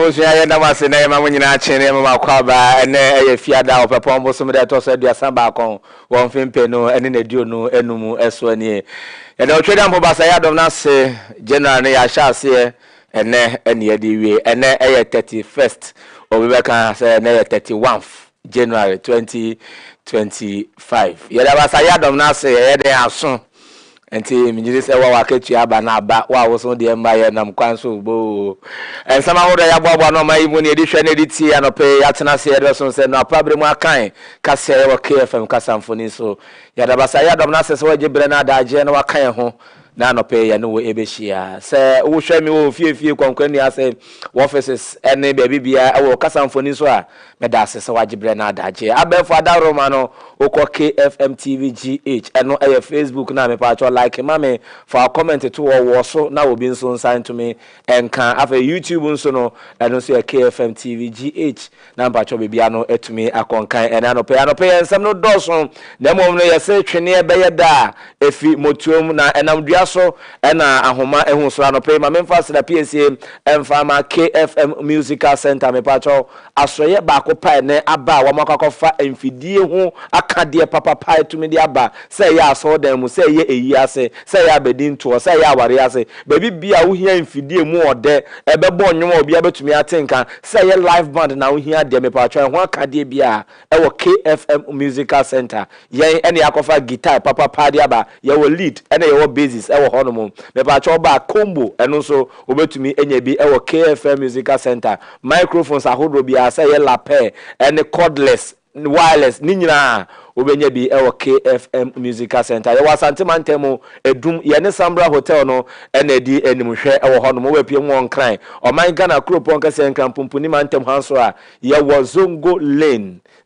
was ya na mase na ma munyina chene ma kwaba ene eye fiada opepon bo so me de to so aduasa ba kon won fempe no ene na dio no enum eso ani e da otweda mpo basa ya dom na se general ne ya sha se ene ene de wie ene eye 31st obebeka se ene 31th January 2025 ya da basa ya dom na se ye de aso enti minjiri se wa waketu aba na aba wa wo so de mba ye nam kwanso bo ensama ho da ya bobo no mai mu ne edi hwe ne edi ti anope ya tena se ye so se no apabre mu akan ka se ye wa KFM ka samfoni so ya da basa ya dom na se wa gibre na da je na wa kan ho na anope ya no wo ebehia se wo hwe mi wo fie kwankwani ase offices ene baby bia e wo ka samfoni so a me da se wa gibre na da je abefo adaroma no oko KFM TV GH eno e Facebook na me pa cho like mame for comment to wo so na obi nso nsan to me enka afa YouTube nso no eno so KFM TV GH na pa cho bibia no etumi akonkan ena no pe ensam no doso na mom no yese twene e be da efi motuom na enam dua so ena ahoma ehun so no pe mame mfa se da PSA emfa ma KFM Musical Center me pa cho asoye ba ko pa ne aba wa makwakofa emfidie hu akade papa pa etumi di aba se ya so dan mu se ye eyi ase se ya bedin to se ya ware ase baby bia wo hia emfidie mu ode ebebo nwom obi abetumi atenka se ye live band na wo hia de me pa cho ho akade bia e wo KFM Musical Center yen ene yakofa guitar papa pa di aba ye wo lead ene ye wo bassist e wo hono me pa cho ba combo eno so obetumi enya bi e wo KFM Musical Center microphones ahodo bia se ye lapel ene cordless wireless ni nyina obenya bi ewo KFM Musical Center ye wasantemantem edum ye ne Sambra Hotel no ene di animhwe ewo ho no mo wapie mu onkran oman Ghana kropon kase nkran pumpuni mantem hanso a ye wo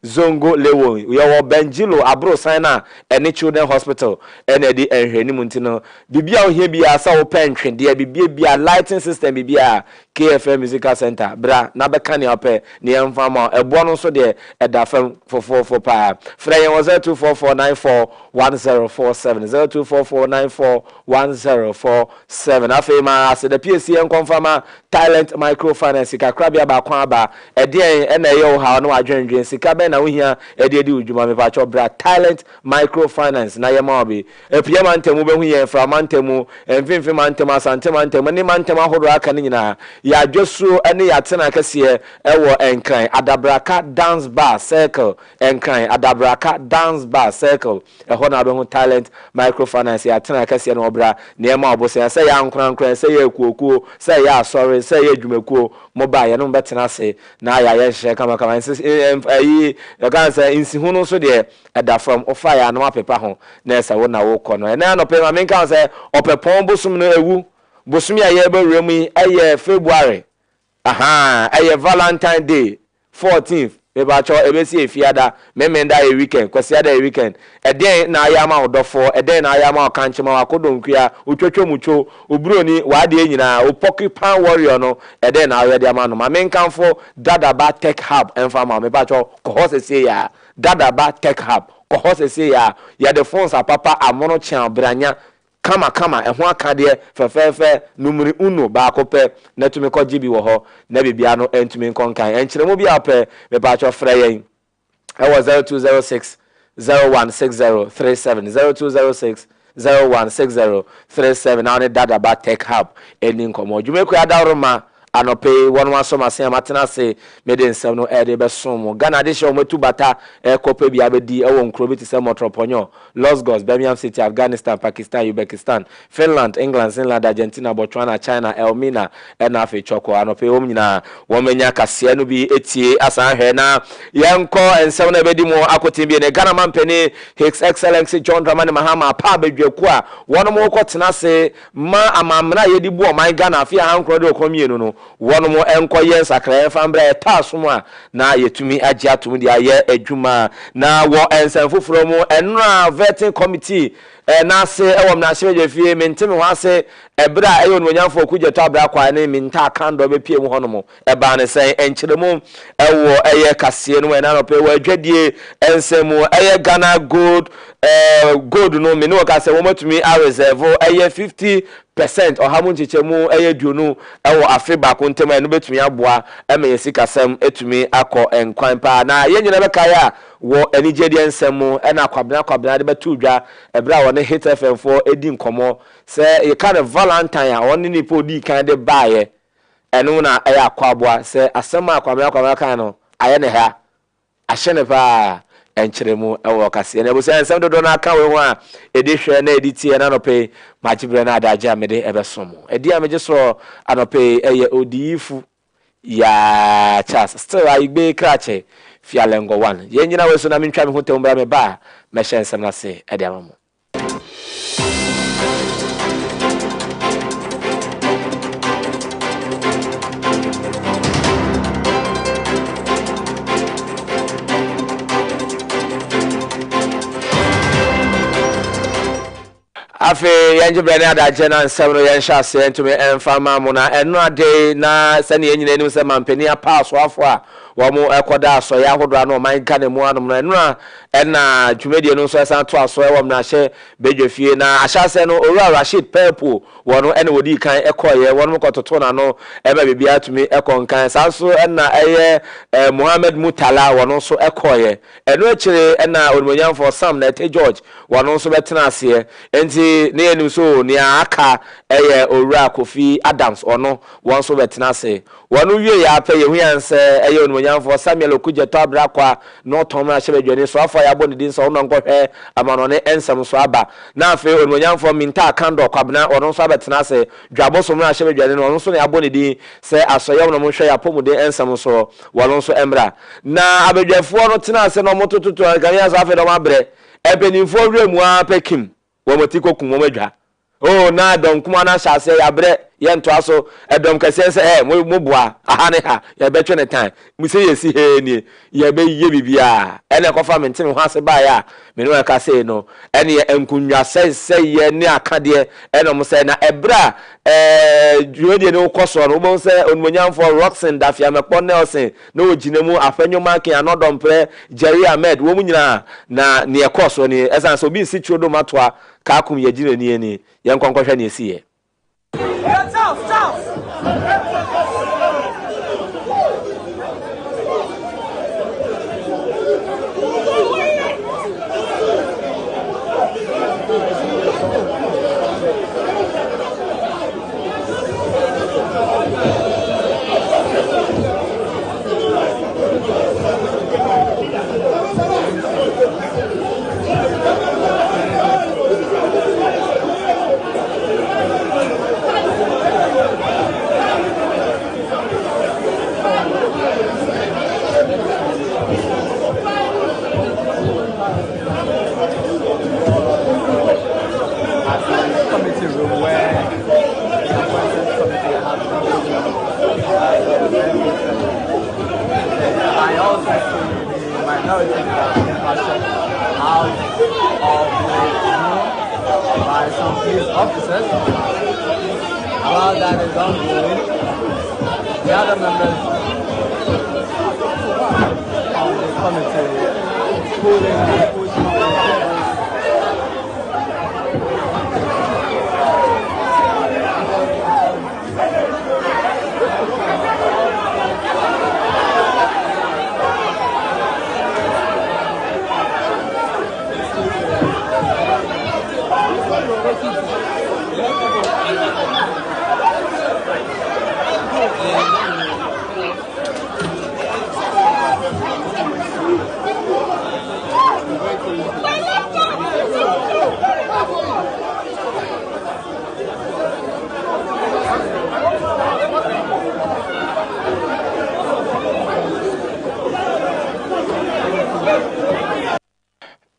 Zongo Lewo ye wo Benjilo abro sign ene Children Hospital ene di enhwani mu ntino bibia ohia bia sa wo pentwe de bibia lighting system bibia KFM Musical Center bra na beka ne ope ne emfama ebo no so de edafam fofofo pa frey 0244941047 0244941047 afema ase the PSA confirma talent microfinance kakrabia ba kwa ba ede ena ye ha no adwendwen sika be na wo hia ede de udwuma me pa cho bra talent microfinance na ye ma obi epia mantemu be hu ye fra mantemu emfimfim mantemu asante mantemu ni mantemu ahodo aka ni nyina ya dwoso ene ya tena kase ewo enkran adabraka dance bar circle enkran adabraka dance bar circle eho na be hu talent microfinance ya tena kase no obra ne ma obosen se ya nkran se ya ekuokuo se ya asori se ya dwumekuo moba ya no betena se na ya ye hye kama ayi ya kan se insihu no so de eda from ofa ya no apepa ho na esa wo na wo kɔ no na no pe ma men kan se opepon bosum no ewu bosum ya ye ba wrem eye February eye Valentine Day 14th eba cho ebesi efiada memenda e weekend kwasiada e weekend eden na ayama odofo eden na ayama okanchema wakodonkua otwotwomucho obroni wade nyina opokipan warrior no eden na awede ama no mamenkanfo dadaba tech hub enfama meba cho kohosese ya dadaba tech hub kohosese ya the phones apapa amono chan branya kama ehho akade fefefe numeri 1 ba kope na tumi ko gibi wo ho na bibia no entumi konkan enkyeremu bia pe me ba cho frɛ yen e was 0206 016037 0206 016037 now ne dada ba tech hub eni nkomo dwumeku adaroma anope wonu asoma se amatena se medensem no ede be som Ghana de show metu bata kope bia be di ewo nkro beti se motroponyo Los Gos Birmingham City Afghanistan Pakistan Uzbekistan Finland England Finland Argentina Botswana China Elmina na afi choko anope wom nyina womenya kase no bi etie asan hwe na yenko ensem na be di mo akotin bi ne Ghana mampeni His Excellency John Dramani Mahama pa bedwaku a wono mo kotena se ma amamna ye di bu o man Ghana afi hankro de okomienu no wono mo enkoye nsakra fambre etasom a na yetumi agye atom dia ye adwuma na wo ensan foforo mu enra vetting committee na se e wom na hye fie mentime ho ase ebra e onwanyamfo kugyeto abra kwa ne minta kando be pie mu honomo e ba ne sen enkyeremu ewo eye kase no na no pe wa adwadie ensemu eye Ghana gold no me no ka se wo matumi a reserve eye 50% ohamu nchechemu eye duonu ewo afi ba ko ntem eno betumi aboa eme yesika sem etumi akọ enkwan pa na yenyina beka ya wo enigedi ensemu ena kwabena de betu dwa ebra wo ne hit FM for edi nkomo se ye kind of Valentine a woni ni po di kan de baaye eno na eye akwaboa se asema akwabena kan no aye ne ha ahye ne pa enkyeremu ewo kase na busa ensem dodo na aka we ho a edi hwe na edi tie na no pe machibre na adaje amede ebesom edi ameje so anope eye Odiyifo Yaw still aigbe krache fialengo 1 yenyina we so na mentwa me ho tembra me ba me hye ensem na se edi amamo afi yenje brene adaje na nsem no yen hya se ntumi enfama mu na eno ade na sane yenyina nim se mampani apa so afo a wo mo ekoda aso ya hodo na o man ka ne mu anom na eno na dwumedie no so esan to aso e wo na hye bedwefie na ahya se no Owura Rashid Purple wo no ene wodi kan ekoye wo no kototo na no eba bibia atumi ekonkan saso ena eye Muhammad Mutala wo no so ekoye eno akire ena onimonyamfo Sam na Ete George wo no so betena ase enti ne yenim so ne aka eye Owura Kofi Adams ono won so betena ase wonu wie ya pa yehu yanse eye onimonyamfo Samuel Okugyeto abra kwa no tom na hyebedwane so afa ya boni din so ono nkwohwe amano ne ensem so aba na afa onimonyamfo minta kando kwabena ono so abetena ase dwabo so na hyebedwane no ono so ne aboni din se asoyam no mo hwe ya pomude ensem so wonu so emra na abedwafo no tena ase no motototo kan ya so afa do mabre ebenimfo wremu a pekim womotiko kumomadwa oh na dom kuma na hyase ya bre ye nto aso edom kase se mo boa aha ne ha ya betwe ne tan mu se yesi he ni ya be ye bibia ene kofa mentime ho ase ba ya me no ka se no ene ye enkunwa se ye ne akade ene mo se na ebra juwede ne ukoso no bo se onmonyamfo Roxen Dafia Mekpo Nelson na oginemu afanyoma kan anodom pre Jerry Ahmed wo mu nyina na ne ekoso ni esan so bi si chudo matoa ka akum ye gire ni eni ye nkonkwohwe ne esi ye by some police officers. While that is ongoing, the other members of the committee pushing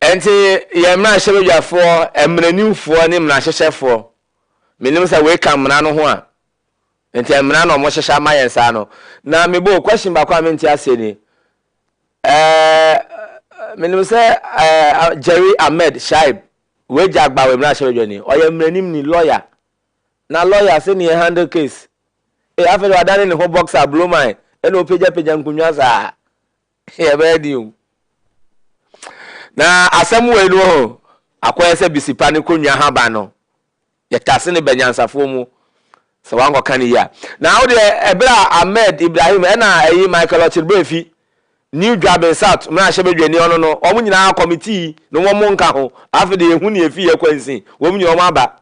enti yemra hyebedwafo emranimfo ne mrahyehyefo menim say we kam mra no ho a enti emra no mo hyehya mayensa no na mebo question ba kwa menti ase ni menim say Jerry Ahmed Shaib we jagba we mra shebe dwani oye mranim ni lawyer na lawyer say ni handle case after wadane ne ho boxer blow my eno peja nkunwa sa e be di o na asem we no ho akoye se bisipa ne konwa ha ba no ye tase ne banyansafo mu so wango kan ya na wo de ebra Ahmed Ibrahim na ayi Michael Ochirbefi New Drabin South mra shebe dwani ono no omu nyina committee no wo mu nka ho after de ehu ne efi ye kwansin wo mu nyina omu aba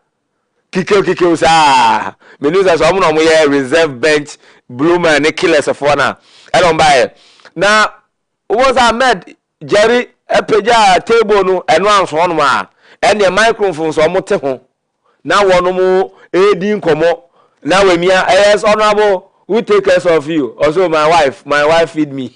kike usa menuza so omu no mo ye reserve bench bloomer and killers of na elon bae na was Ahmed Jerry epeja table no eno anso no ma ene microphone so omu te ho na wono mu edi nkomo na wemia yes honorable who take care of you also my wife feed me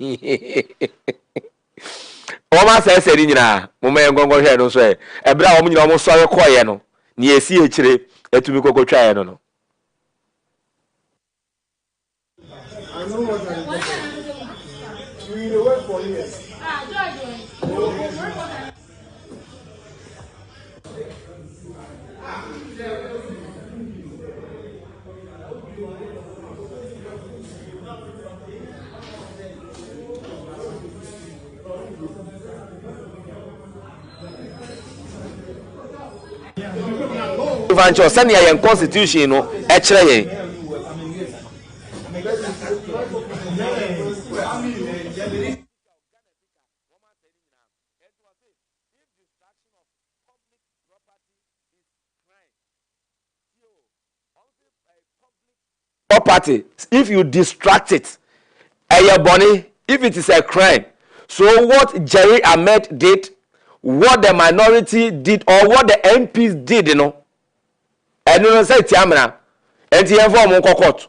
Oma say nyina mo me ngongo hwe no so e bra wo nyina mo sore koye no ni esi echire etumi kokotwa ye no I know what I'm doing. We will work for years. Vancho sani ya constitution no e kire yen property if you distract it bonny if it is a crime. So what Jerry Ahmed did, what the minority did, or what the MPs did, you know, and you know say tiamina and inform court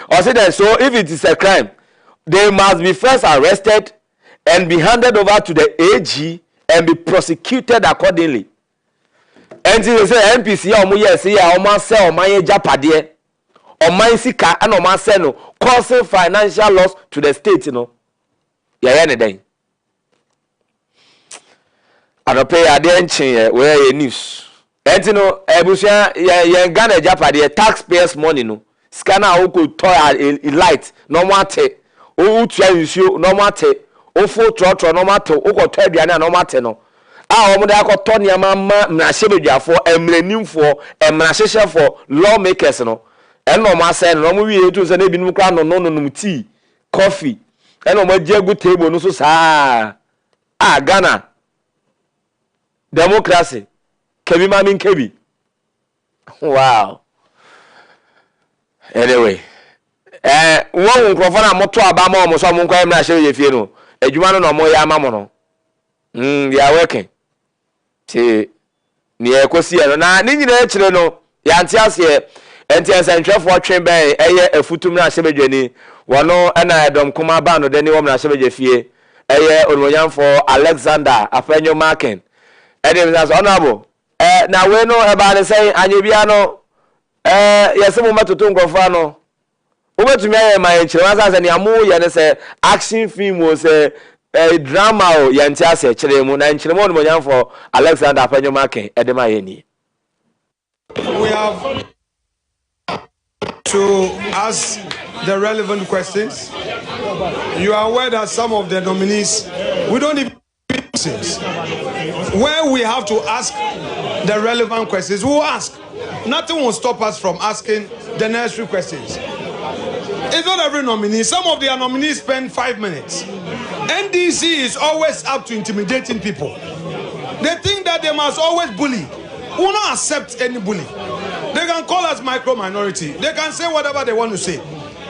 or say that. So if it is a crime, they must be first arrested and be handed over to the AG and be prosecuted accordingly. And they say MPs here omo yes here omo sell omo japade omo sika and omo sell no causing financial loss to the state, you know. Yeah, anything. I don't pay attention where your news. And you know, ebusia ye Ghana japade taxpayers money no. Scanner who could toy a light no matter. O tua nsuo no matter. O fo trotro no matter. O ko toy aduane no matter no. A omo da akoto niam ma mrahyebeduafo emranimfo emrahyehefo lawmakers no. Eno ma say no mo wie to say na binum kra no tea, coffee. Eno ma jegu table no so saa. Ghana democracy kebi mamin kebi. Wow. Anyway, one nkrofo na moto aba ma omo so mo nkwa emra hye yefie no adwuma no mo ya ma mo no they are working ti ni ekosi no na ni nyina ekire no ya nti ase enti ensentwefo twen ben eye afutum na hye bedwani wono na edom kuma ba no de ni wo na hye bedwafie eye onwonyamfo Alexander Afenyo Marken edem as honorable na we no e ba ne say anyebia no yes mo matoto nkrofo no obetumi aye ma enchire wasa ne amu ye ne say action film o say drama o ye nti ase kire mu na enchire mo onwonyamfo Alexander Afenyo Marken edem aye ni. We have to ask the relevant questions. You are aware that some of the nominees, we don't even questions. Where we have to ask the relevant questions, we will ask. Nothing will stop us from asking the necessary questions. It's not every nominee. Some of their nominees spend 5 minutes. NDC is always up to intimidating people. They think that they must always bully. We will not accept any bully. They can call us micro-minority. They can say whatever they want to say.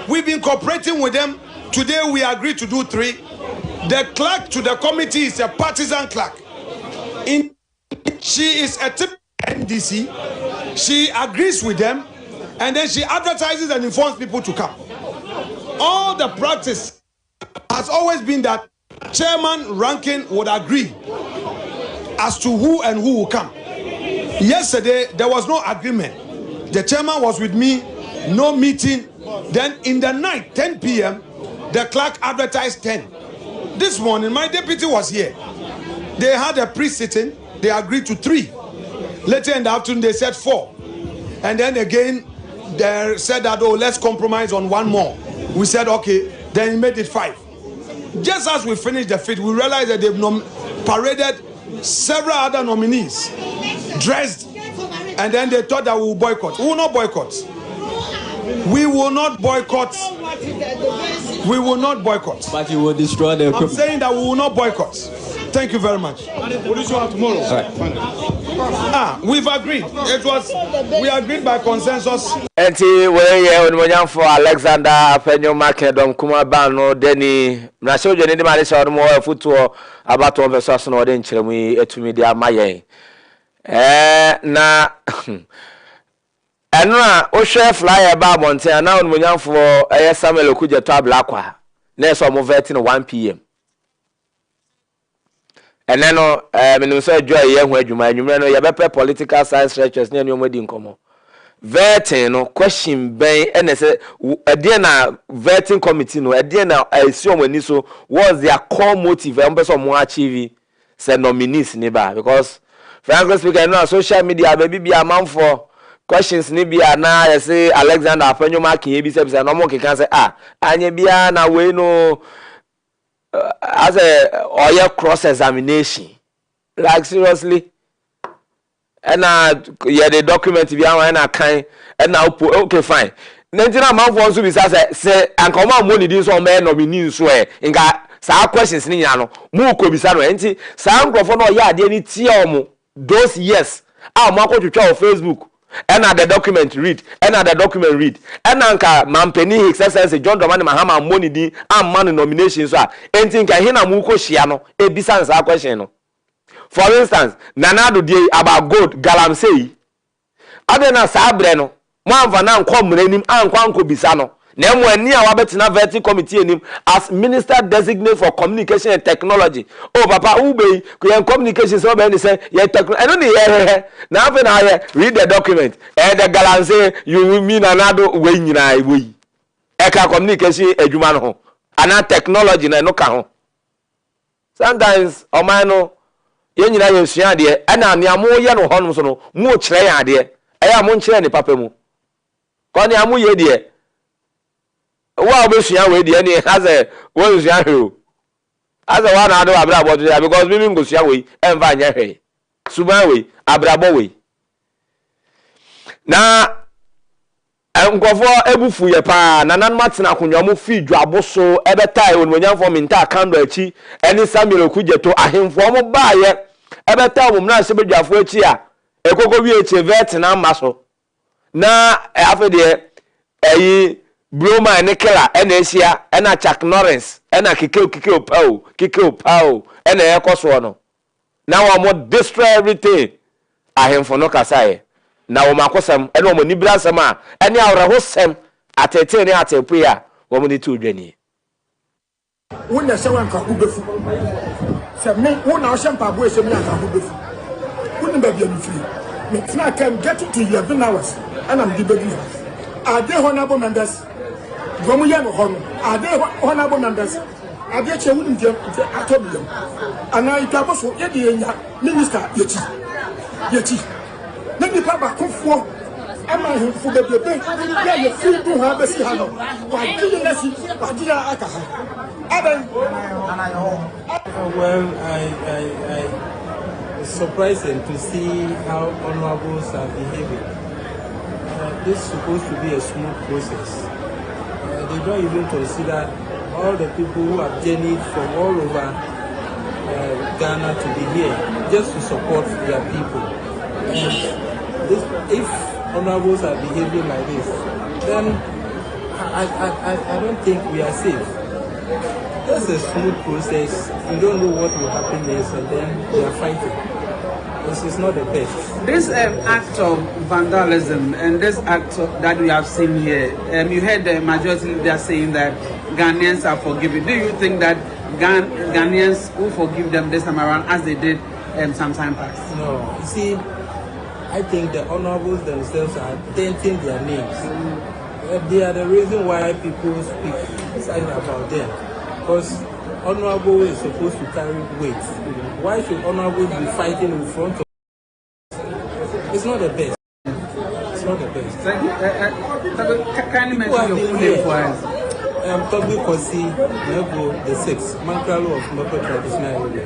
We've been cooperating with them. Today we agreed to do 3. The clerk to the committee is a partisan clerk. She is a typical NDC. She agrees with them and then she advertises and informs people to come. All the practice has always been that chairman ranking would agree as to who and who will come. Yesterday there was no agreement. The chairman was with me, no meeting. Then in the night, 10 p.m., the clerk advertised 10. This morning, my deputy was here. They had a pre-sitting. They agreed to 3. Later in the afternoon, they said 4. And then again, they said that, oh, let's compromise on 1 more. We said, okay, then he made it 5. Just as we finished the 5th, we realized that they've paraded several other nominees, dressed, and then they thought that we will boycott. We will not boycott. We will not boycott. We will not boycott. But you will destroy the equipment. I'm saying that we will not boycott. Thank you very much. What do you have tomorrow? Right. We've agreed. We agreed by consensus. Enti we for Alexander Apenyo Makedon kuma bano deni na show je ni ma le so mo futuo about one versus no de nkyeremu etumi dia mayen. Na enu a o share flyer ba monte na onimonyam for Samuel Okuje to ablakwa na so mo vertin 1 p.m. And then no say joy ye hu adwuma anwumre no ye bepe political science lectures na enu modi nkomo vetting no question ben and say e na vetting committee no e na esi omani so what's their core motive and person mo achieve say nominees ni ba because frankly speaking no social media baby be am for questions ni bia na ye say Alexander Apenyo Makin bi say no mo kekan say anya bia na we no as a or cross examination like seriously and the document be na kan and now okay fine Nigeria man for so be say ankoma money din so me nominee so inga sa questions ni nya no mu ko bisa no enti sa nkrofo no ya ade ni tie omo those years mo akotwetwa on Facebook and the document read and the document read and anka mampeni his excellency John Dramani Mahama money di man nomination so enti nka hina mu ko hia no e bisa sa question no. For instance Nanado dey about gold galamsey adena sa abre no mo anfa na nkom mranim ankwa nko bisa no na emu ani a wabetina vetting committee enim as minister designate for communication and technology. Oh papa ube ku communication so be ni say ye technology eno ni ye na afa na ye read the document the galamsey you mean Nanado we nyina we eka communication adwuma no ho ana technology na no ka ho sometimes o man no ye nyina ye sua de ana ne amo ye no honum so no mu kire ya de eya mo nkire ni papa mu ko ne amo ye de wa obesua we de ni as a wo sua hwe as a one ado abrabo de because me go sua we enva nya hwe suban we abrabo we na nkofo ebufu ye pa nanan matena akonwa mo fi dwabo so ebetai onimonyam for minta kando achi eni Samuel Okuje to ahemfo mo baaye ebetai mo na sebedwafo achi a ekoko wi eche vet na maso na afede eyi Broma and Nikela and Asia and a Chuck Norris and a Kikio Pau and a Ekoswano. Now I'm more destroy everything. I am for no Kasai. Now Makosam and Omo Nibra Sama and now Rahosem at a 10 at a prayer. Woman to Jenny. When the someone can Ubefu, some men won't our shampoo boys and Ubefu. Wouldn't be free. It's not can get to 11 hours and I'm debating. Are they honorable members? Gomuyan Hon, are they honorable members? Are they chewing them at Tobium? And I was for Minister Yeti. Let me papa come for. Am I for the debate? Yeah, you feel to have a Sihano. Why do you let it? Well, it's surprising to see how honorables are behaving. This is supposed to be a smooth process. They don't even consider all the people who have journeyed from all over Ghana to be here just to support their people. And if honorables are behaving like this, then I don't think we are safe. That's a smooth process. You don't know what will happen next, and then we are fighting. This is not the best. This act of vandalism and this act that we have seen here, you heard the majority leader saying that Ghanaians are forgiven. Do you think that Ghanaians will forgive them this time around as they did some time past? No. You see, I think the honorables themselves are tainting their names. They are the reason why people speak about them. Because honorable is supposed to carry weight. Why should honorables be fighting in front of It's not the best. It's not the best. Can you mention your full name for us? Toby Kosi, Nebo, the 6th, Mankalo of Moko Traditional Area.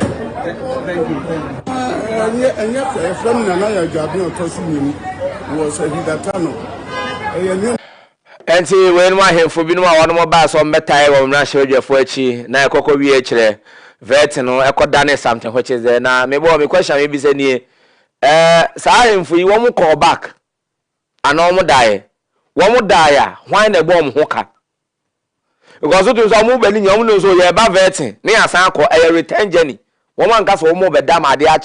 Thank you. And yet, a friend and I are Jabin Tosin was a Hidatano. And see, when my hand for being one more bass on Metai or National Fuechi, na Coco VH, Vetino, Echo Dane something which is there now. Maybe one question maybe say near. Sorry for you, one more call back. And no more die. One more die, why the bomb hooker? Because it was a move in your nose or your above vetting, near Sanko, a return journey. Woman got so more, but damn, I dear.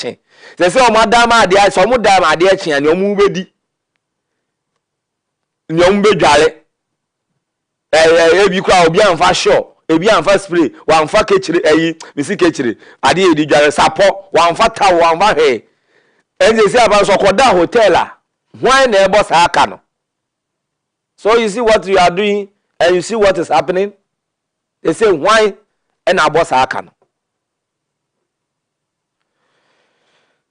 They say, Madame, I dear, so more damn, I dear, and your move ready. Young be jolly. You crowd be on fast show, a be on fast spray, one for kitchen, Missy Kitchery, I did the support, one for tower, one for hay. And they say about Sokoda Hotel, why the boss Akano. So you see what you are doing, and you see what is happening. They say why and our boss Akano.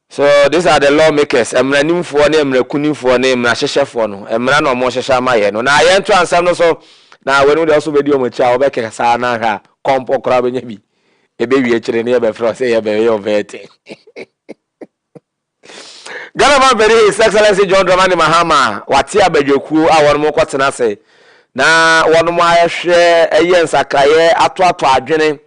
So these are the lawmakers. I'm running for name, reckoning for name, Nashesha for no, and Mran or Moshe Maya. No, now I enter and some so now when we also video with child back a sana, compo crab in ye. A baby actually near for say a baby of it. Government very His Excellency John Dramani Mahama, Watia Bejoku, our more quatanase. Na one more share a yen sakaye, atwa adwene.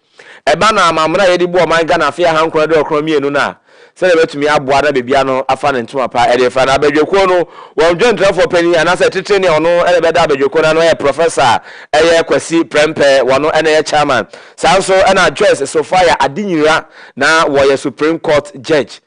Ebana mamra yedi bo man Ghana fia hankro de okromi enu na. Say betumi aboada bebiano afa ne ntuma pa e de fa na Bejoku no, won John Trafo Penny and as a teaching ono e be da Bejoku na no e professor e Kwesi Prempe wono e na chairman. Sanso e na Joyce Sophia Adinyira na wo Supreme Court judge.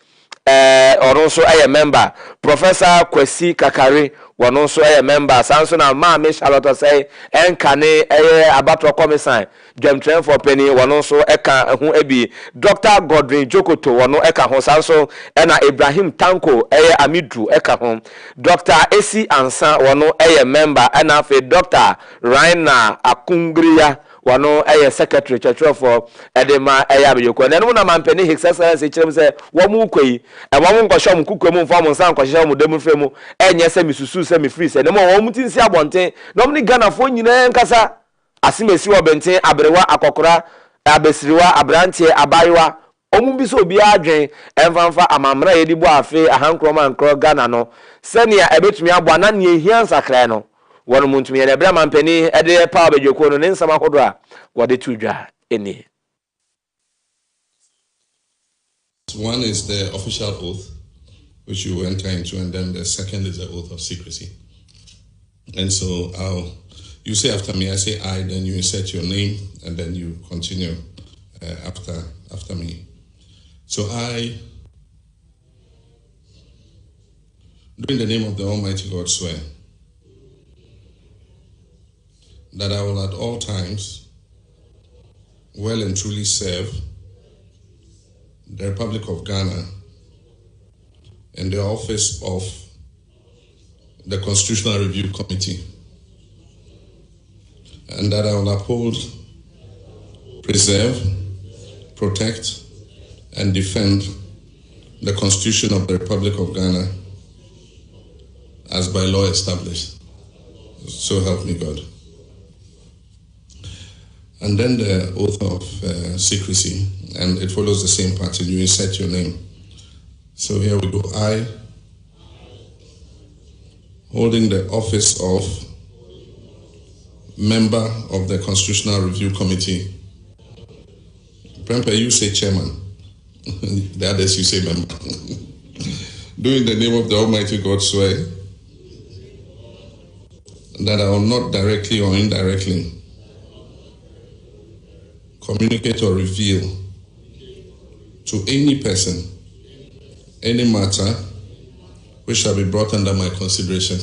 Also a member Professor Kwesi Kakari one also a member Samson and Mama Charlotte say Enkane Abatwa Commissaire Jem Train for Penny one also Eka who ebi Dr. Godwin Jokoto one Eka hon Samson and Ibrahim Tanko Amidru Eka hon Dr. AC Ansa one a member and Dr. Raina Akungria wano secretary church for edema Bejoku and then man penny His Excellency chim say wo mu kwei e wo mu nkosho mu kuku mu mfa mu san nkosho mu demu fremu enye se misusu se me free se ne mo wo mu tinsi abonten no mni Ghana fo nyina nkasa asimesi wo benten abrewa akokora abesiriwa abrantie abayiwa omu bi so obi adwen emfanfa amamra yedi bo afi ahankroma nkro Ghana no senia ebetumi abo na ne ehia nsakra no one month me and Brahman penny at the power Bejoku and some hodra what the two dry any. One is the official oath, which you enter into, and then the second is the oath of secrecy. And so you say after me, I say I, then you insert your name, and then you continue after me. So I, in the name of the Almighty God, swear that I will at all times well and truly serve the Republic of Ghana in the office of the Constitutional Review Committee, and that I will uphold, preserve, protect, and defend the Constitution of the Republic of Ghana as by law established. So help me God. And then the oath of secrecy, and it follows the same pattern. You insert your name. So here we go. I, holding the office of member of the Constitutional Review Committee. Premper, you say chairman. The others you say member. Do in the name of the Almighty God swear that I will not directly or indirectly communicate or reveal to any person any matter which shall be brought under my consideration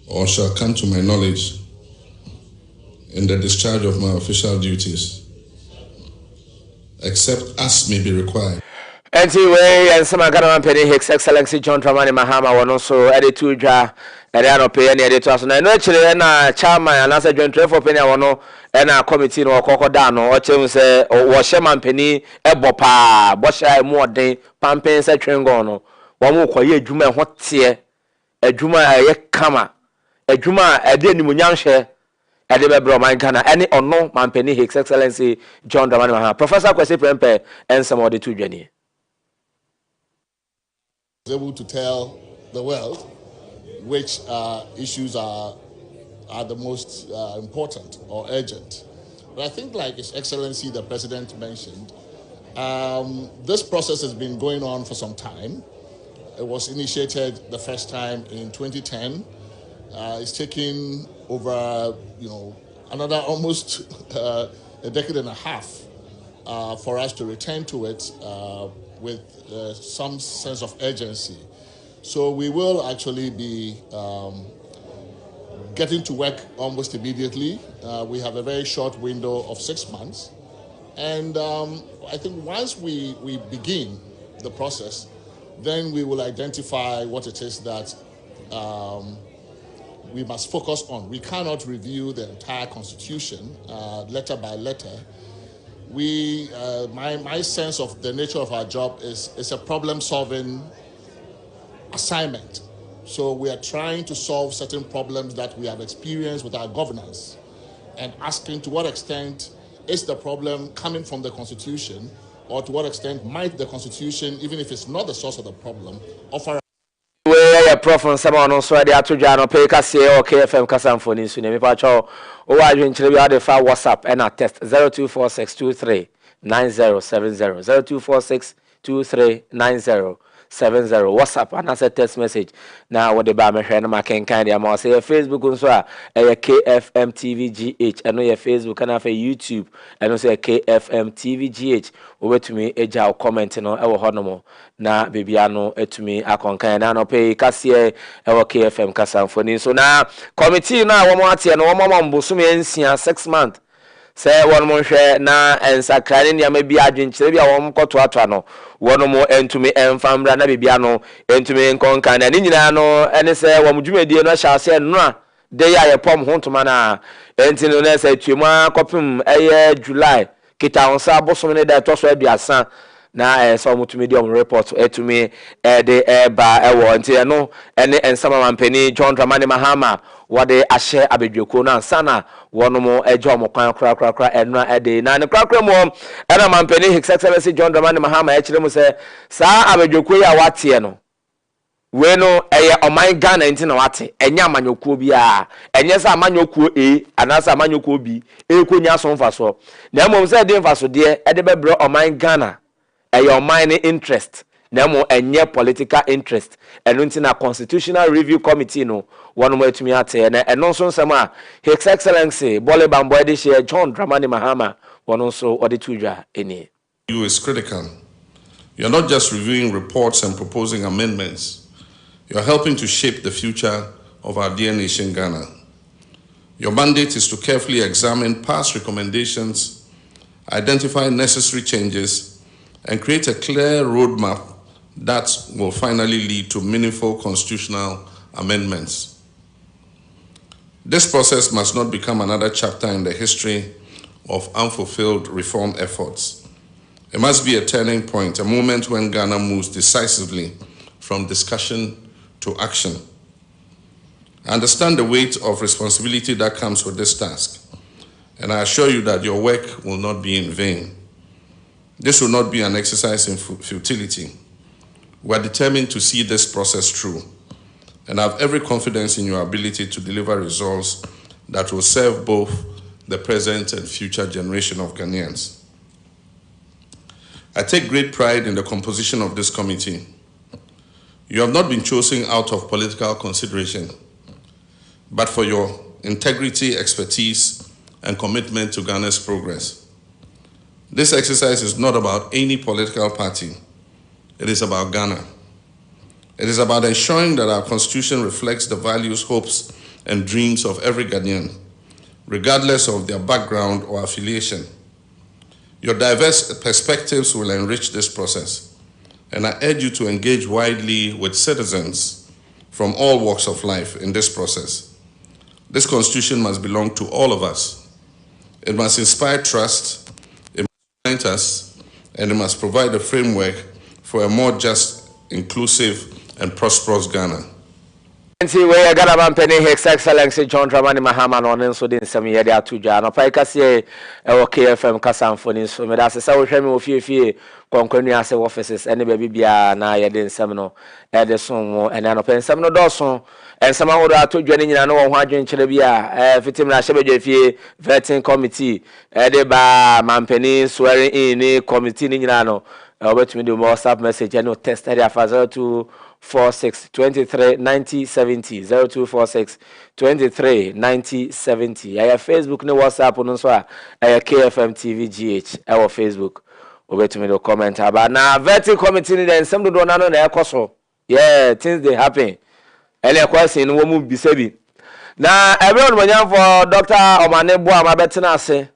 or shall come to my knowledge in the discharge of my official duties, except as may be required. Anyway, and some Ghana penny His Excellency John Dramani Mahama was also added to Ja and I don't pay any editor. And I know actually and chairman and answer John Trevor Penny no and a committee no Cocodano or Tim say or Washerman Penny Ebopa, Bosha more day, Pampin said Trengono. wɔn kɔyɛ adwuma ɛho teɛ adwuma ɛyɛ kama adwuma ɛde animuonyam hyɛ ɛde bɛbrɛ ɔman Ghana ɛne ɔno mampani His Excellency John Dramani Mahama. Professor Kwesi Prempeh nsɛm ɔde to dwani. Able to tell the world which issues are the most important or urgent. But I think, like His Excellency the President mentioned, this process has been going on for some time. It was initiated the first time in 2010. It's taken over, another almost a decade and a half for us to return to it with some sense of urgency. So we will actually be getting to work almost immediately. We have a very short window of 6 months. And I think once we begin the process, then we will identify what it is that we must focus on. We cannot review the entire Constitution letter by letter. My sense of the nature of our job is a problem-solving assignment. So we are trying to solve certain problems that we have experienced with our governance and asking to what extent is the problem coming from the Constitution, or to what extent might the Constitution, even if it's not the source of the problem, offer. Where prof on someone on Swadi Atujano pay Cassia or KFM Casamphone in Sunami Pacho, or I didn't tell you how to file WhatsApp and a test 0246239070 0246239070 WhatsApp and as a text message. Now what the Bama Shanama can kind of say Facebook on so a KFM TVGH and your Facebook and have a YouTube and also a KFM TVGH over to me a jaw commenting on our honomo na Bibiano to me a concan and pay Cassia our KFM Casamphone. So now committee now one more and one more Busumi 6 months. Say one more share na and Sakrani ya maybe agent Chevia won't go to Atano. One more and to me and Fambra Nabiano and to me and Concan and Indiano and say one Jume Diana shall say no. They are a pom home to mana and Tinone say Chima copum a year July. Kita on Sabo so many that was where son. Na so multimedium report to me the air bar until no and some penny John Dramani Mahama what they share abedjoko na sana one more a job cra and na a day na crack mom and a man penny His Excellency John Dramani Mahama actually say sa abedjoko ya watie no we no o my Ghana nti na wate enya amanyokuo bia enye sa amanyokuo anasa amanyokuo bi ekonya so mfaso na mom say de mfaso de e de bebre o my Ghana your mining interest namo enye political interest eno nti na constitutional review committee no one more to me ate na eno so nsema His Excellency Bole Bambo de share John Dramani Mahama one also oditudwa eni you is critical. You're not just reviewing reports and proposing amendments. You're helping to shape the future of our dear nation Ghana. Your mandate is to carefully examine past recommendations, identify necessary changes, and create a clear roadmap that will finally lead to meaningful constitutional amendments. This process must not become another chapter in the history of unfulfilled reform efforts. It must be a turning point, a moment when Ghana moves decisively from discussion to action. I understand the weight of responsibility that comes with this task, and I assure you that your work will not be in vain. This will not be an exercise in futility. We are determined to see this process through, and I have every confidence in your ability to deliver results that will serve both the present and future generation of Ghanaians. I take great pride in the composition of this committee. You have not been chosen out of political consideration, but for your integrity, expertise, and commitment to Ghana's progress. This exercise is not about any political party. It is about Ghana. It is about ensuring that our constitution reflects the values, hopes, and dreams of every Ghanaian, regardless of their background or affiliation. Your diverse perspectives will enrich this process, and I urge you to engage widely with citizens from all walks of life in this process. This constitution must belong to all of us. It must inspire trust, it must unite us, and it must provide a framework for a more just inclusive and prosperous Ghana. Nti we Ghana man penny His Excellency John Dramani Mahama no nso de nsem ye de atoja no pai kase e KFM kasamfoni so me da se wo hwe me ofiefie konkwanu ase offices ene ba bibia na ye de nsem no e de so mo ene no pensem no do so ensem ahodo atodwa ne nyina no wo ho adwenkyere bia fitim na hyebedwa fie vetting committee e de ba man penny swearing in ni committee ni nyina no obetumi de WhatsApp message and text area for 0246 23 90 70 0246 23 90 70. I have Facebook ne WhatsApp no so a KFM TV GH our Facebook obetumi de comment about na vetting committee ni den some do na no na ekoso yeah things they happen ele kwase no mu bisabi na everyone manyam for Dr. Omanebo amabetena ase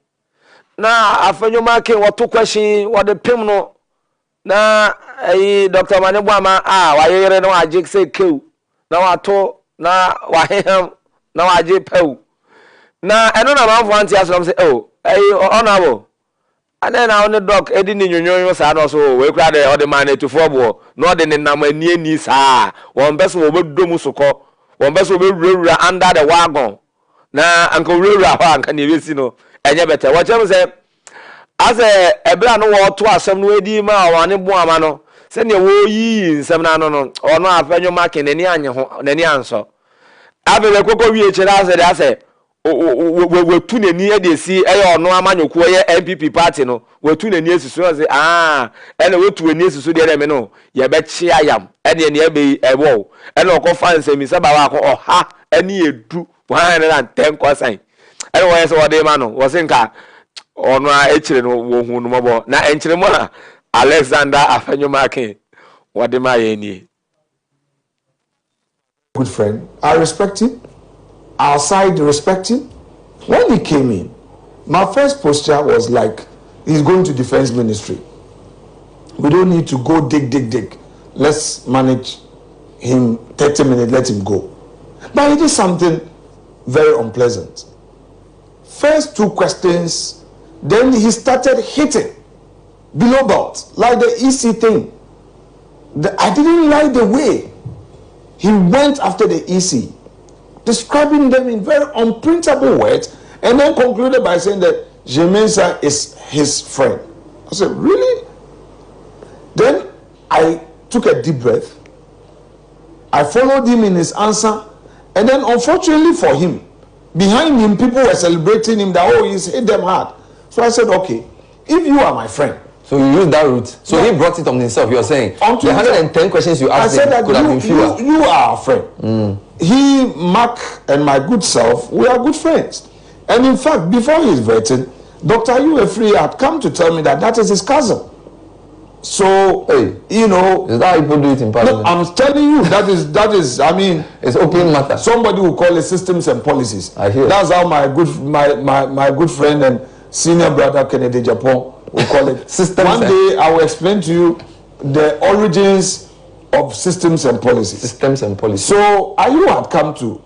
na afanyoma ke woto question what the pim no na Dr. Omanebo ama wayere no agye se kew na wato na wahem na wagye pew na eno na manfo anti asom say honorable and na on doc edi ni nyonyo sa no so we kura de odi man etufo bo no odi ni nam ani saa won beso wo bedom sokọ won beso be wura under the wagon na anko wura ho anka ne besi no enye bete wo chem say as ebra no wo to asem no edi ma wane bo ama no se ne wo yi nsem na no no ono afanyo make nani anye ho nani anso abele kokko wie kira ase we tu nani e de si eyo ono amanyoku ye MPP party no we tu nani esisusu say ene we tu nani esisusu de me no ye be chi ayam ene ne be ewo ene okọ fanse mi saba wa ko oha ene edu 110% ene wo yese wo de ma no wo se nka ono a echire no wo hu no mobo na enchire mo na Alexander Afanyomake wo de ma ye ni good friend. I respect him. Our side respect him. When he came in, my first posture was like, he's going to defense ministry. We don't need to go dig. Let's manage him 30 minutes, let him go. But he did something very unpleasant. First 2 questions, then he started hitting below belt, like the EC thing. I didn't like the way he went after the EC, describing them in very unprintable words, and then concluded by saying that Jemensa is his friend. I said, really? Then I took a deep breath. I followed him in his answer, and then unfortunately for him, behind him, people were celebrating him that, oh, he's hit them hard. So I said, okay, if you are my friend. So you used that route. So yeah. He brought it on himself. You're saying the 110 questions you asked him could have been fewer. You are a friend. He, Mark, and my good self, we are good friends. And in fact, before his vetting, Dr. Odiyifo had come to tell me that that is his cousin. So, hey, you know, is that how people do it in Parliament? No, I'm telling you, that is. I mean, it's open matter. Somebody will call it systems and policies. I hear. That's how my good friend and senior brother Kennedy Japan will call it. Systems. One day I will explain to you the origins of systems and policies. Systems and policies. So Ayu had come to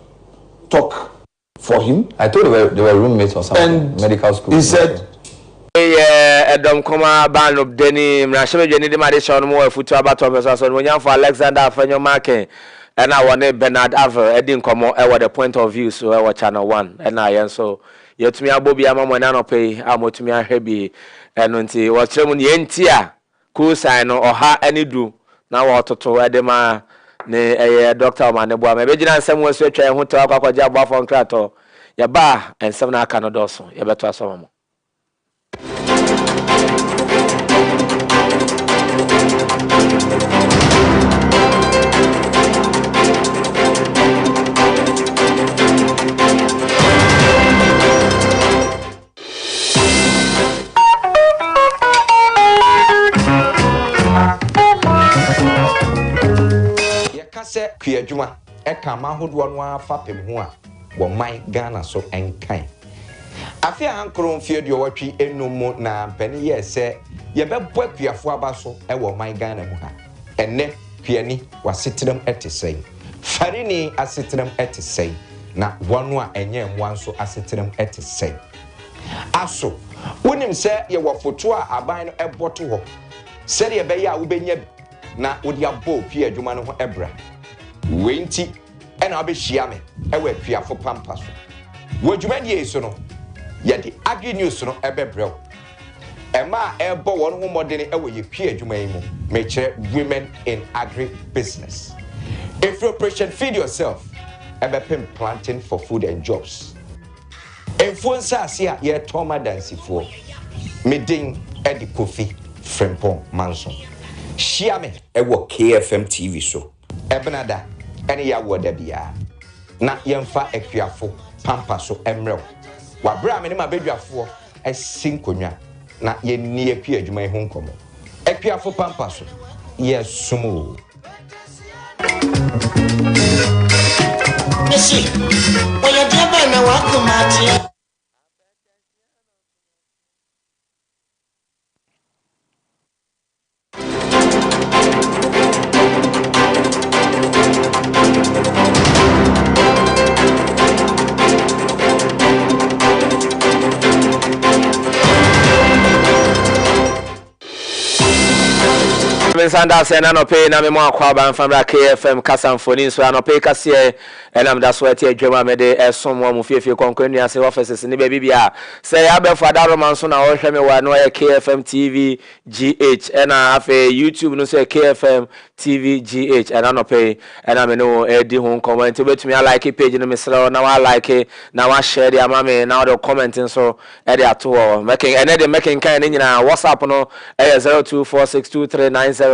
talk for him. I thought they were roommates or something. And medical school. He said, Edom Koma ban of Denny, Mrashe Jenny Madison more foot about Thomas on when you for Alexander Afanyomake and I want Bernard Aver, Edin Como, the point of view, so our channel 1 and I and so yet me a Bobby Amamo pay, I'm to me a heavy and until what's German Yentia, cool sign or ha any do now what to Edema ne Dr. Omanebo, maybe someone switch and who talk about Jabba from Krato, Yaba and 7 Canada, you better some. Yakase kuyadwuma eka mahodo no afa pem ho a wo man Ghana so enkan afia hankron fie de watwi enumu na mpani ye se ye bebo akuafo aba so e wo man Ghana mu ha enne kuani wasetrem etesei farini asetrem etesei na wonu a enye mwanso asetrem etesei aso wonim se ye wo foto a aban no eboto ho se de be ya wo benya na wodi abo pie adwuma no ho ebra wenti ena abehia me ewe apiafo pampa so wadwuma die so no ye de agri news no ebebrew ema ebo won ho modene ewe ye pie adwuma yi mu me kire women in agri business. If you operation feed yourself ebepem planting for food and jobs enfonsa asia ye toma dansifo medin edi kofi frempon manson share me ewo KFM TV so ebenada ene ya woda bia na yemfa akuafo pampa so emrew wabra me ne mabedwafo esinkonwa na yenni akua adwuma ho nkomo akuafo pampa so yesumo Messi, oya daba na wako mati. Sanda say na no pay na me mo akwa ban famra KFM kasamfoni so na pay kase enam da so ati adwuma me de esom mo fiefie konkwanu ase offices ni ba bibia say ya be fada roman so na wo hwe me wa no ya KFM TV GH ena afa YouTube no say KFM TV GH ena no pay ena me no edi ho comment betumi like page no me sele na wa like na wa share dia mama na wa commenting so e de ato making ene de making kan ni nyina WhatsApp no 0246239070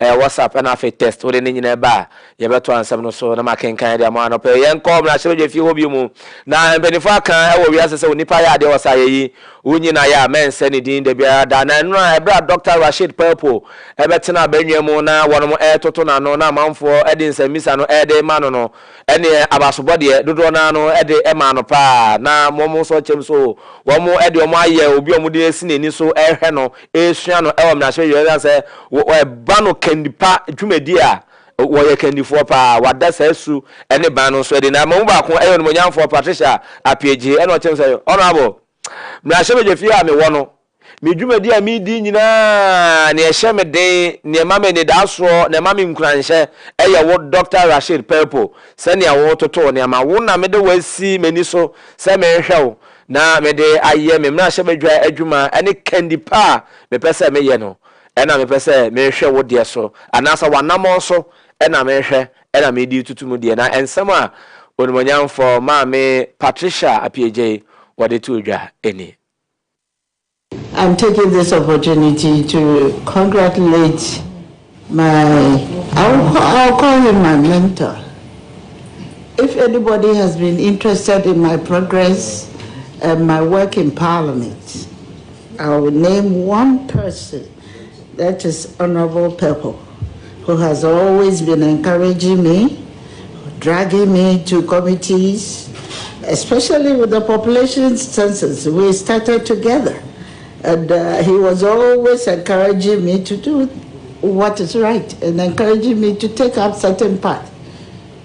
WhatsApp and afa test we ni nyina ba ye beto ansem no so na making kan dia ma no pay yen kom na chebe fi hobi mu na benefo kan e wo wiase se onipa ya de wasa yi unyina ya men se ni din de bia da na no e bra Dr. Rashid Purple e betena banwa mu na wono mo toto na no na manfo e de nsamisa no e de ma no no ene abasobode dodo na no e de e ma no pa na momo so chem so wo mo e de o mo aye obi o mo de esi neni so e hwe no e sua no e wo na hwe yo se e ba no kandipa dwumadi a wo ye kandifo pa wada sasu ene ba no so de na mo ba ko e yo no nyamfo Patricia apiege e no chem se honorable na hwe be fi a me wo no me dwumadi a me di nyina ne ehye me den ne mama ne daso ne mama nkuranhye eye wo Dr. Rashid Purple se ne wo toto ne ma wo na me de wasi mani so se me hwew na me de aye me na hye bedwa adwuma ene kandipa me pese me ye no ena me pese me hwe wo de so anasa wanamo so ena me hwe ena me di tutumu de na ensem a onimonyamfo ma me Patricia apiege wode tu dwa eni. I'm taking this opportunity to congratulate I'll call him my mentor. If anybody has been interested in my progress and my work in Parliament, I will name one person, that is Honorable Purple, who has always been encouraging me, dragging me to committees, especially with the population census. We started together. And he was always encouraging me to do what is right and encouraging me to take up certain path.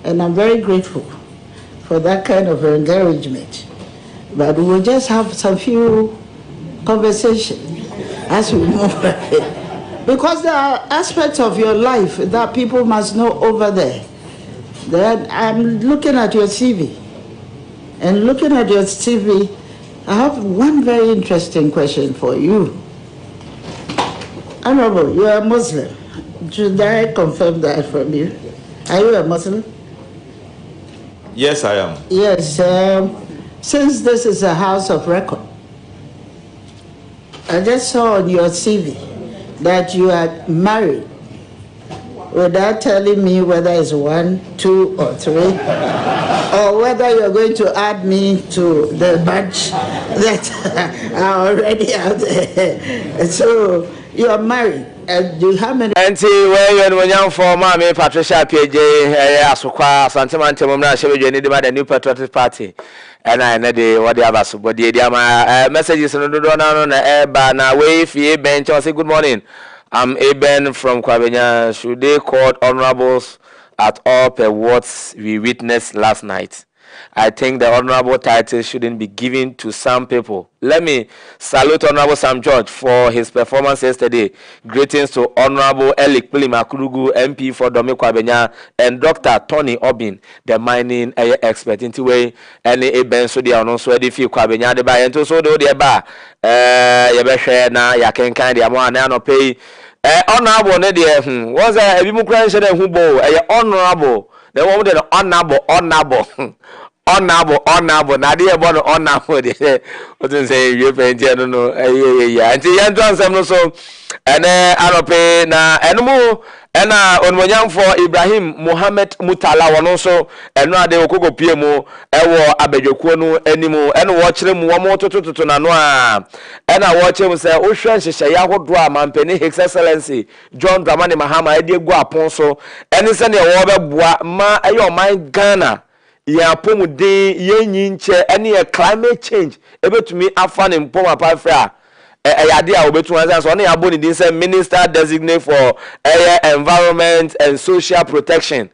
And I'm very grateful for that kind of encouragement. But we'll just have some few conversations as we move ahead. Because there are aspects of your life that people must know over there. Then I'm looking at your CV. And looking at your CV, I have one very interesting question for you. Honorable, you are a Muslim. Should I confirm that from you? Are you a Muslim? Yes, I am. Yes. Since this is a house of record, I just saw on your CV that you are married without telling me whether it's 1, 2, or 3, or whether you're going to add me to the batch that are already out there. So you are married. And you have many. Auntie, where you are for Mammy Patricia PJ, Asukwa, Santamante Mona, Shevi, the New Patriotic Party. And I know what the others, but the messages on the air banner way, Fie Bench, or say good morning. I'm Eben from Kwabenya. Should they call honorables at all per what we witnessed last night? I think the honorable title shouldn't be given to some people. Let me salute Honorable Sam George for his performance yesterday. Greetings to Honorable Elik Makurugu, MP for Domiko Abenya, and Dr. Tony Obin, the mining expert. Into way, any eben so they are not so ready for Kwabenya de buy and to so do the bar. Yabeshe na yakenkan de amount na no pay. Honorable ne de was a bimukran shede hubo honorable. The one with the honorable. Now they about the honorable. What do you say? You paint here, no. Yeah. Until you answer some so, and I don't pay na animal. And on my young for Ibrahim Mohammed Mutala one also, and now they will go PMO, Ewo Abejokuano anymore, and watch them one more to Nanoa. And I watch him say, Ocean Shayaho Drama, Penny His Excellency, John Dramani Mahama, I did go upon so, and it's any over ma, ayo my Ghana. Ya pomu de ye nyinche any a climate change ebe to me afan in poma pafra ayade a obetu answer so na yabo ni say minister designate for environment and social protection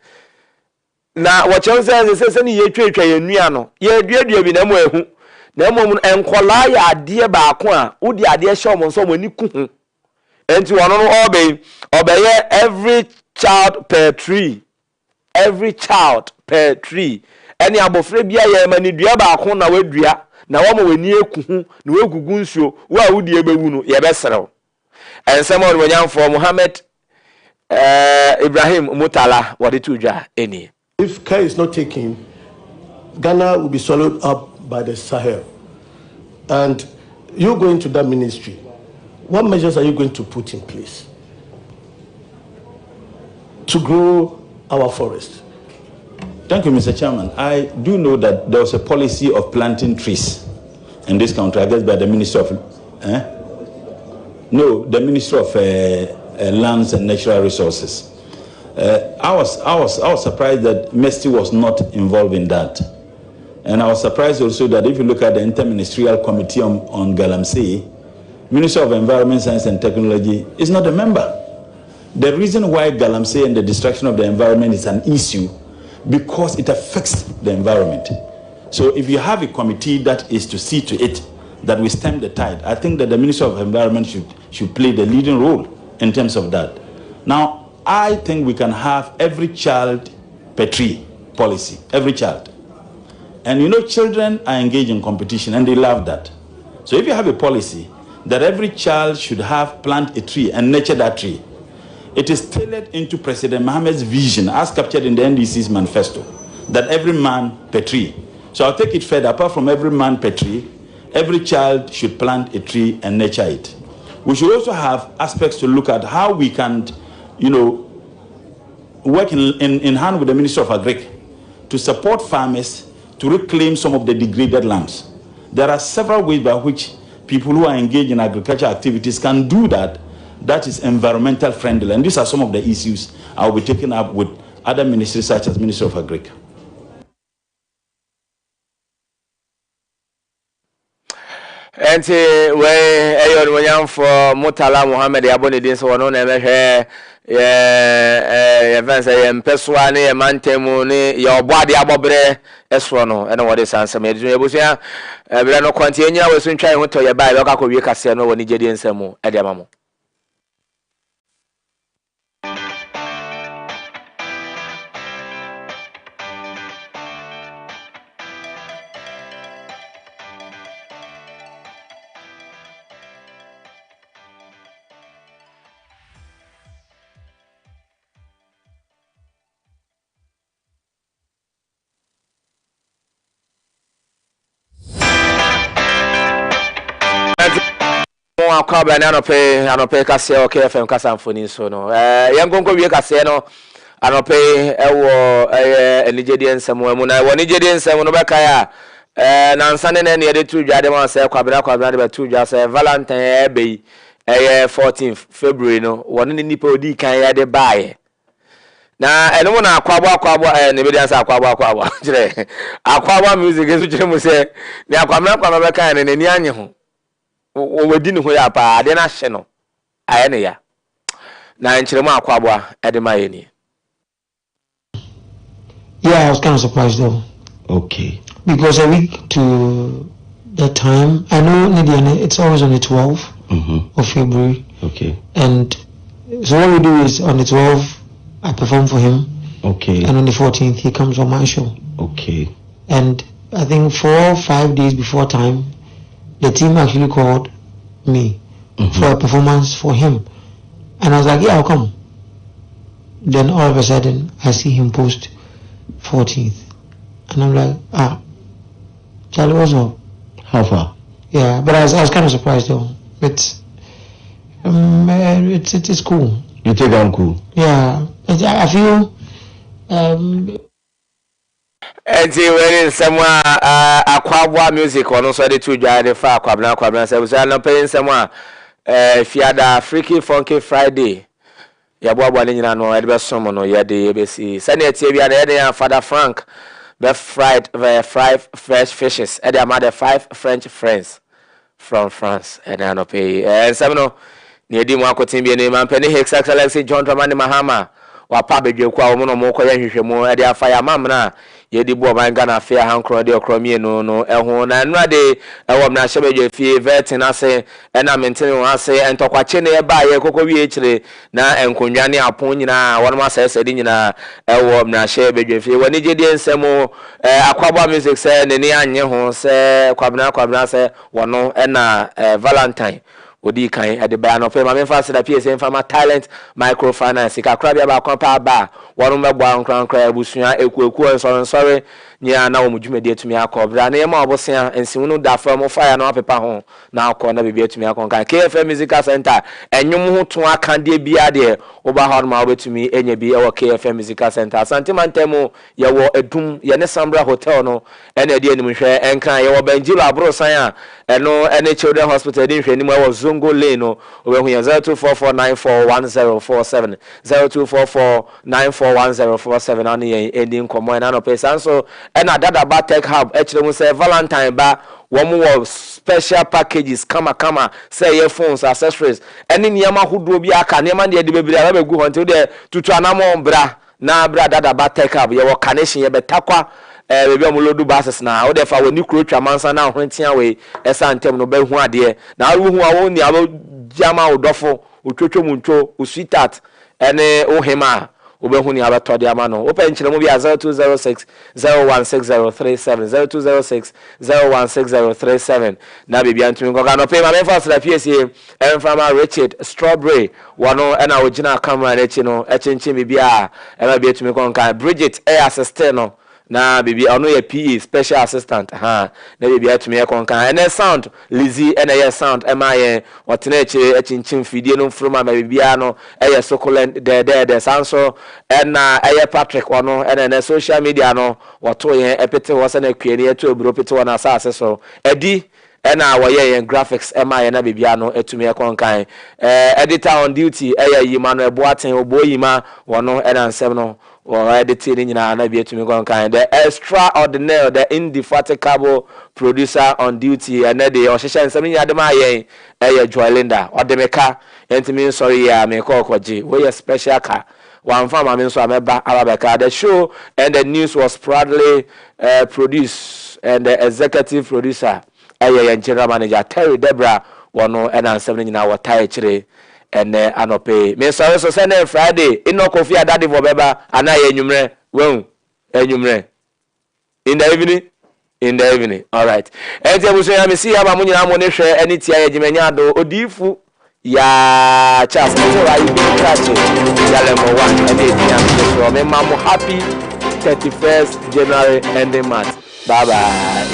na what you say ni ye twetwa ye nua no ye duadua bi na mo ehu na mo enkola ya ade ba ko a odi ade hye mo so mo ni ku hu enti wono no obey every child per tree any abofre bia ye mani dua ba ko na wadua na wo mo weni eku hu na wegugu nsuo wo a wodi ebewu no ye beserew ensem on wanyan for Mohammed Ibrahim Mutala wadi tuja eni. If care is not taken, Ghana will be swallowed up by the Sahel. And you go into that ministry, what measures are you going to put in place to grow our forest? Thank you, Mr. Chairman. I do know that there was a policy of planting trees in this country, I guess by the Minister of... the Minister of Lands and Natural Resources. I was surprised that MESTI was not involved in that. And I was surprised also that if you look at the Interministerial Committee on Galamsey, Minister of Environment, Science and Technology is not a member. The reason why Galamsey and the destruction of the environment is an issue because it affects the environment. So if you have a committee that is to see to it that we stem the tide, I think that the Minister of Environment should play the leading role in terms of that. Now, I think we can have every child per tree policy, every child. And you know, children are engaged in competition and they love that. So if you have a policy that every child should have plant a tree and nurture that tree, it is tailored into President Mohammed's vision as captured in the NDC's manifesto, that every man per tree. So I'll take it further. Apart from every man per tree, every child should plant a tree and nurture it. We should also have aspects to look at how we can, work in hand with the Minister of Agriculture to support farmers to reclaim some of the degraded lands. There are several ways by which people who are engaged in agricultural activities can do that. That is environmental friendly, and these are some of the issues I will be taking up with other ministries such as Minister of Agriculture. And where we are for Mutala Mohammed Yaboni Din so no na ehwe events empeswa ne mantemu ne ya obade abobre esro no ene wode sansam edu ebusia ebere no kwanti enya we so ntwan ho to ye bai be ka ko wie kase no woni gedi ensam e de amamo. Akwa na anope kase o KFM kasa mfoni so no yengongo wie kase no anope ewo enigedi ensem mu na woni gedi ensem no beka ya na nsane na ne de tu dwade ma se kwabra de betu dwa se Valentine ebe 14th February no woni nipa odi kan ya de baaye na eno na akwabo ne be dansa akwabo kire akwabo music esu kire mu se ne akwamra beka ne ni anye ho wedi ne ho ya pa ade na hye no aye ne ya na nkyeremu akwabo ede ma ye ni. Yeah, I was kind of surprised though. Okay. Because a week to the time, I know Lydia, it's always on the 12th of February. Okay. And so what we do is on the 12th, I perform for him. Okay. And on the 14th, he comes on my show. Okay. And I think 4 or 5 days before time, the team actually called me for a performance for him. And I was like, yeah, I'll come. Then all of a sudden, I see him post 14th. And I'm like, Charlie, what's up? How far? Yeah, but I was kind of surprised though. It's cool. You take on cool? Yeah, I feel. And when someone aqua music or no so the two giant far quabna so I'm paying someone if you had a freaky funky Friday. Ya boa ni nyina no e be som no ye de be si sane atie bia na e Father Frank be fried 5 fresh fishes e de amade 5 French friends from France and I no pay some no ne di mu akotin bia ne man pani His Excellency John Dramani Mahama wa pa bedwe kwa wo no mo koye hwehwemu e de afa ya mamna ye di bo man Ghana afia hankro de okromie no eho na nra de ewom na hyebedwe fie vetin ase na mentene wo ase entokwache ne ba ye kokobie ekire na enkonwa ne apon nyina wonum asese di nyina ewom na hyebedwe fie woni gedi ensemo akwaba music se ne ne anye ho se kwabna se wono na Valentine odi kan ade ba no pe ma me fa se da PSA fa ma talent microfinance ka kra bia ba kon pa ba wonu me gba nkran abusua ekueku sorry nya na wo mudwumade atumi akobra na yema obosia ensimu da fa mo fire na apepa ho na akọ na bibia atumi akọ kan KFM Musical Center enwum ho to aka de bia de wo ba ha ma obetumi enya bi e wo KFM Musical Center asante mantemu ye wo edum ye ne Sambra Hotel no ene de anim hwe enkan ye wo Banjilo abro san a eno ene Children Hospital de hwe ni mo wo Zongo Lane no obehu ya 0244941047 0244941047 ani ye ending komo na no pesa so ena dada ba tech hub ekire mu say Valentine ba wo special packages kama say earphones accessories eni niam ahodo bi aka niam de bebiri ara begu ho nti de tutu anamo bra na bra dada ba tech hub ye wo connection ye betakwa bebi omulodu bases na wo de fa woni krotwa mansa na hwentia we esa ntem no behu ade na wo hu awo ni abo jama odofo otwotwo muncho o sweetheart ene o hema obehu ni abatode amano open nkyere mu bia 0206 016037 0206 016037 na bibia ntumi ngoga no pay ma mefa sra PSA emfama Richard Strawberry wono ena ogina camera rechi no echenchin bibia ema bia tumi konka Bridget assistant no na bibi ono ye PE special assistant na bibi atumi ekonkan ene sound Lizzy ene ye sound emaye otena echinchin fidie no mfruma ma bibia no eye succulent de sanso ena eye Patrick ono ene social media no woto ye epete wo se na kwani eto obro pete wo na asase so edi ena woye graphics emaye na bibia no etumi ekonkan editor on duty eye Emmanuel Boaten oboyima wono ena nsem no or editing na be to me kind the extraordinary the indefatigable producer on duty and the oshisha nsem nya dem ayen Joylinda odemeka entimi sorry ya me call kwaji we special car one farm I mean so ameba Arabeka. The show and the news was proudly produced and the executive producer general manager Terry Debra wono ena nsem nyina watai chire ene anope me sorry so say na Friday ino kofi adade for beba anaye enwumre wehu enwumre in the evening all right enti abuso ya me see aba munyina mo ne hwe eni tia ye gimenya do Odiyifo Yaw chas so I be catch Jalemo 1 and tia so me mamu happy 31st January ending month bye bye